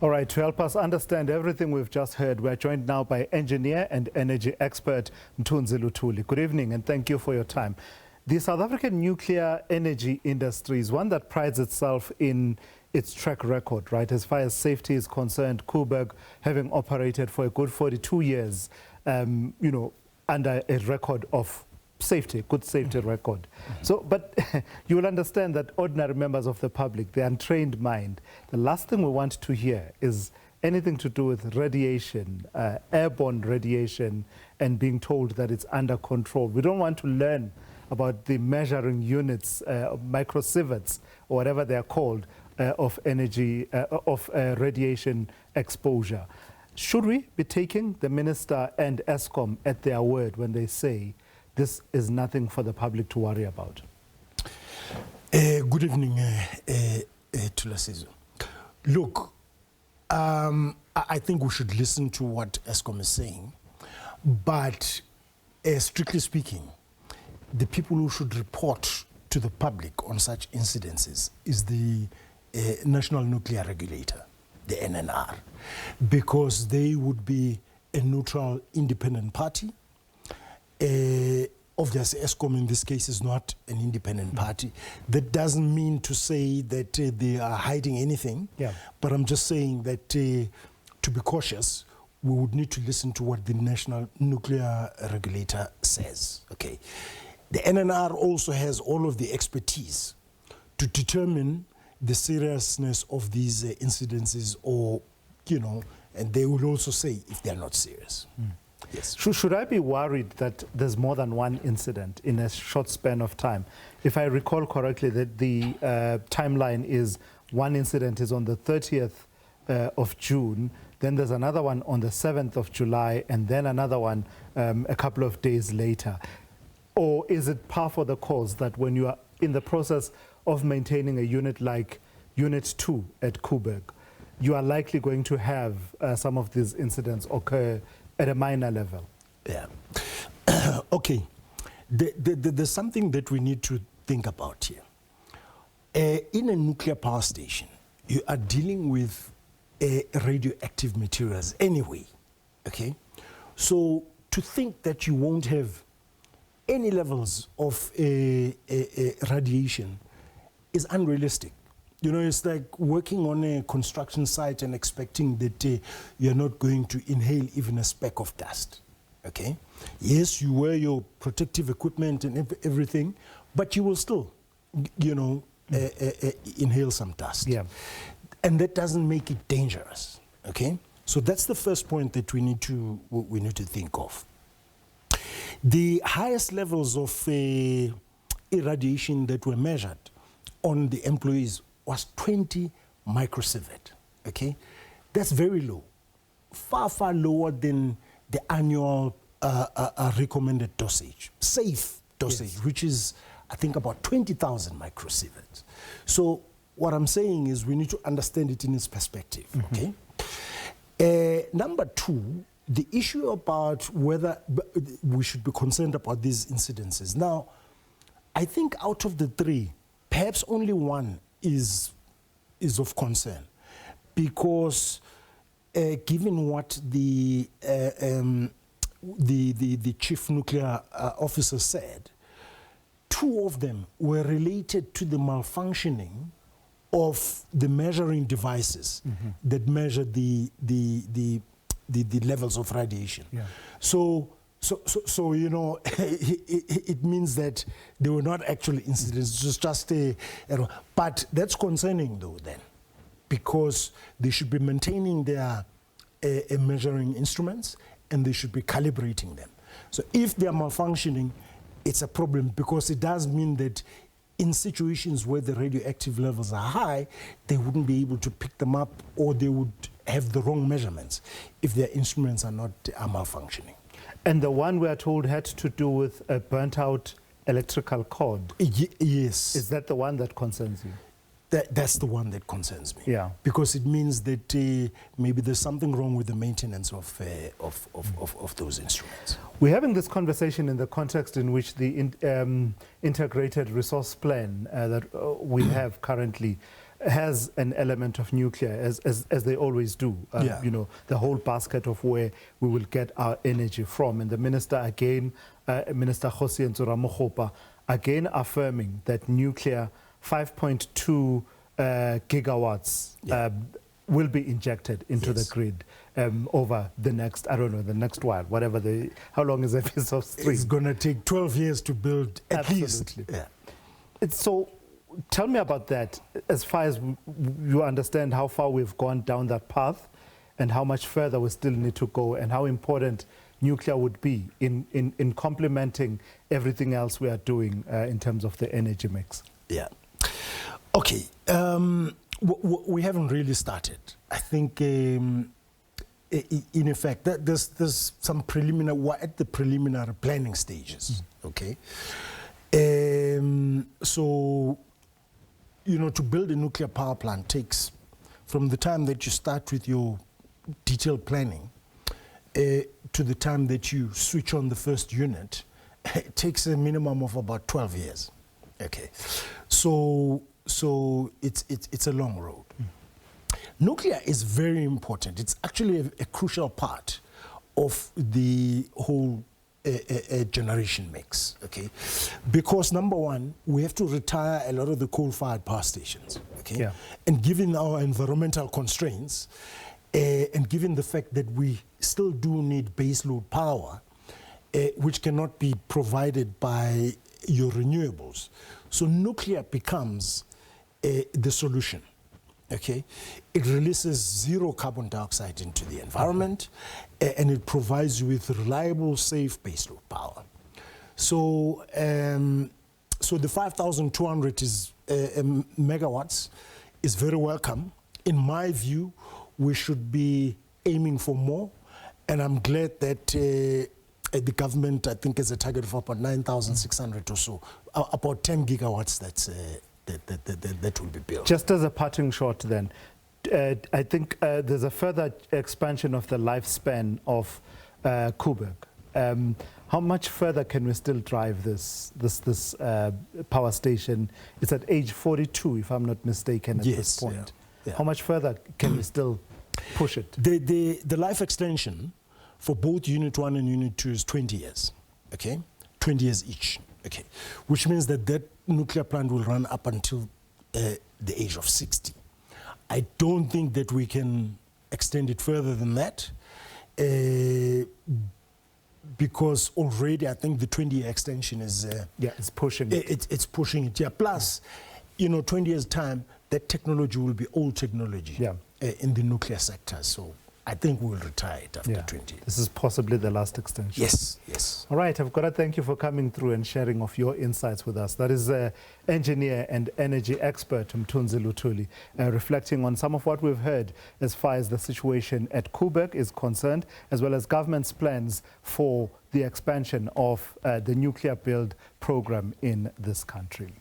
All right, to help us understand everything we've just heard, we're joined now by engineer and energy expert Mthunzi Luthuli. Good evening and thank you for your time. The South African nuclear energy industry is one that prides itself in its track record, right? As far as safety is concerned, Koeberg having operated for a good 42 years, under a record of safety, good safety record. So, but you will understand that ordinary members of the public, the untrained mind, the last thing we want to hear is anything to do with radiation, airborne radiation, and being told that it's under control. We don't want to learn about the measuring units, microsieverts, or whatever they're called, of energy, radiation exposure. Should we be taking the minister and Eskom at their word when they say this is nothing for the public to worry about? Good evening, Tulasizo. Look, I think we should listen to what Eskom is saying, but strictly speaking, the people who should report to the public on such incidences is the National Nuclear Regulator, the NNR, because they would be a neutral, independent party. Obviously, Eskom in this case is not an independent party. That doesn't mean to say that they are hiding anything, but I'm just saying that to be cautious, we would need to listen to what the National Nuclear Regulator says. Okay. The NNR also has all of the expertise to determine the seriousness of these incidences, or, and they will also say if they're not serious. Yes. Should I be worried that there's more than one incident in a short span of time? If I recall correctly, that the timeline is one incident is on the 30th of June, then there's another one on the 7th of July, and then another one a couple of days later. Or is it par for the course that when you are in the process of maintaining a unit like Unit 2 at Koeberg, you are likely going to have some of these incidents occur at a minor level? Yeah. Okay. There's something that we need to think about here. In a nuclear power station, you are dealing with radioactive materials anyway. Okay? So to think that you won't have any levels of radiation is unrealistic. It's like working on a construction site and expecting that you're not going to inhale even a speck of dust. Okay? Yes, you wear your protective equipment and everything, but you will still, inhale some dust. Yeah. And that doesn't make it dangerous. Okay? So that's the first point that we need to think of. The highest levels of irradiation that were measured on the employees was 20 microsievert. Okay, that's very low, far lower than the annual recommended dosage, safe dosage, which is I think about 20,000 microsieverts. So what I'm saying is we need to understand it in its perspective. Okay. Number two, the issue about whether we should be concerned about these incidences. Now, I think out of the three, perhaps only one is of concern, because given what the chief nuclear officer said, two of them were related to the malfunctioning of the measuring devices that measure the levels of radiation. Yeah. So it means that they were not actually incidents, it was just a error. But that's concerning though then, because they should be maintaining their measuring instruments and they should be calibrating them. So if they are malfunctioning, it's a problem, because it does mean that in situations where the radioactive levels are high, they wouldn't be able to pick them up, or they would have the wrong measurements if their instruments are malfunctioning. And the one we are told had to do with a burnt out electrical cord. Yes. Is that the one that concerns you? That's the one that concerns me. Yeah. Because it means that maybe there's something wrong with the maintenance of those instruments. We're having this conversation in the context in which the integrated resource plan that we have currently has an element of nuclear, as they always do. You know, the whole basket of where we will get our energy from. And the minister again, Minister Kgosientsho Ramokgopa, again affirming that nuclear 5.2 gigawatts will be injected into the grid over the next, I don't know, the next while, whatever how long is a piece of string? It's going to take 12 years to build at least. So tell me about that, as far as you understand how far we've gone down that path and how much further we still need to go, and how important nuclear would be in complementing everything else we are doing in terms of the energy mix. Yeah. Okay. We haven't really started. I think, in effect, there's some preliminary, we're at the preliminary planning stages. Okay. So, you know, to build a nuclear power plant takes, from the time that you start with your detailed planning to the time that you switch on the first unit, it takes a minimum of about 12 years. Okay. So it's a long road. Nuclear is very important. It's actually a crucial part of the whole generation mix, okay? Because number one, we have to retire a lot of the coal-fired power stations, okay? And given our environmental constraints, and given the fact that we still do need baseload power, which cannot be provided by your renewables, so nuclear becomes the solution. Okay, it releases zero carbon dioxide into the environment, and it provides you with reliable, safe baseload power. So, so the 5,200 megawatts is very welcome. In my view, we should be aiming for more, and I'm glad that the government, I think, has a target of about 9,600 or so, about 10 gigawatts. That will be built. Just as a parting shot then, I think there's a further expansion of the lifespan of Koeberg. How much further can we still drive this power station? It's at age 42, if I'm not mistaken, at this point. How much further can we still push it? The life extension for both Unit 1 and Unit 2 is 20 years, okay? 20 years each, okay? Which means that nuclear plant will run up until the age of 60. I don't think that we can extend it further than that, because already I think the 20-year extension is... it's pushing it. It's pushing it, Plus, you know, 20 years' time, that technology will be old technology in the nuclear sector. So I think we'll retire it after 20 years. This is possibly the last extension. Yes, yes. All right, I've got to thank you for coming through and sharing of your insights with us. That is engineer and energy expert Mthunzi Luthuli, reflecting on some of what we've heard as far as the situation at Koeberg is concerned, as well as government's plans for the expansion of the nuclear build program in this country.